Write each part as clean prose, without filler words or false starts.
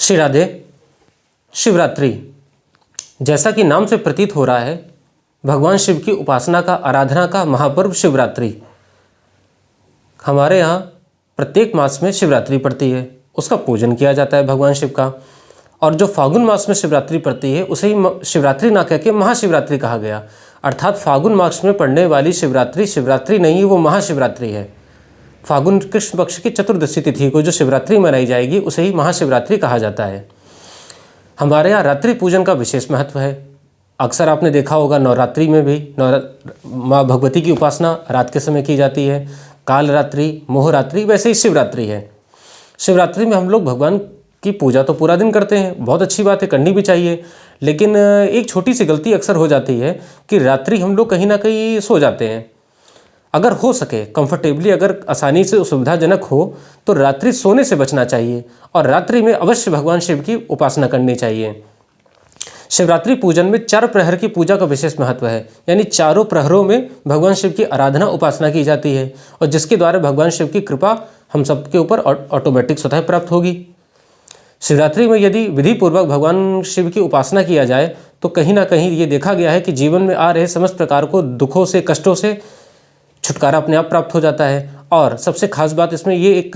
श्री राधे। शिवरात्रि, जैसा कि नाम से प्रतीत हो रहा है, भगवान शिव की उपासना का, आराधना का महापर्व शिवरात्रि। हमारे यहाँ प्रत्येक मास में शिवरात्रि पड़ती है, उसका पूजन किया जाता है भगवान शिव का। और जो फागुन मास में शिवरात्रि पड़ती है उसे ही शिवरात्रि ना कह के महाशिवरात्रि कहा गया। अर्थात फागुन मास में पड़ने वाली शिवरात्रि शिवरात्रि नहीं है, वो महाशिवरात्रि है। फागुन कृष्ण पक्ष की चतुर्दशी तिथि को जो शिवरात्रि मनाई जाएगी उसे ही महाशिवरात्रि कहा जाता है। हमारे यहाँ रात्रि पूजन का विशेष महत्व है। अक्सर आपने देखा होगा नवरात्रि में भी माँ भगवती की उपासना रात के समय की जाती है। काल रात्रि, मोहरात्रि, वैसे ही शिवरात्रि है। शिवरात्रि में हम लोग भगवान की पूजा तो पूरा दिन करते हैं, बहुत अच्छी बात है, करनी भी चाहिए। लेकिन एक छोटी सी गलती अक्सर हो जाती है कि रात्रि हम लोग कहीं ना कहीं सो जाते हैं। अगर हो सके कंफर्टेबली, अगर आसानी से सुविधाजनक हो तो रात्रि सोने से बचना चाहिए और रात्रि में अवश्य भगवान शिव की उपासना करनी चाहिए। शिवरात्रि पूजन में 4 प्रहर की पूजा का विशेष महत्व है, यानी चारों प्रहरों में भगवान शिव की आराधना उपासना की जाती है और जिसके द्वारा भगवान शिव की कृपा हम सबके ऊपर ऑटोमेटिक स्वतः प्राप्त होगी। शिवरात्रि में यदि विधि पूर्वक भगवान शिव की उपासना किया जाए तो कहीं ना कहीं ये देखा गया है कि जीवन में आ रहे समस्त प्रकार को दुखों से, कष्टों से छुटकारा अपने आप प्राप्त हो जाता है। और सबसे खास बात इसमें ये एक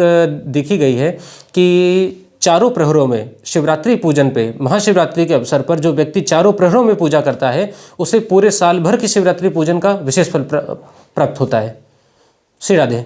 देखी गई है कि चारों प्रहरों में शिवरात्रि पूजन पे, महाशिवरात्रि के अवसर पर जो व्यक्ति चारों प्रहरों में पूजा करता है उसे पूरे साल भर की शिवरात्रि पूजन का विशेष फल प्राप्त होता है। श्री राधे।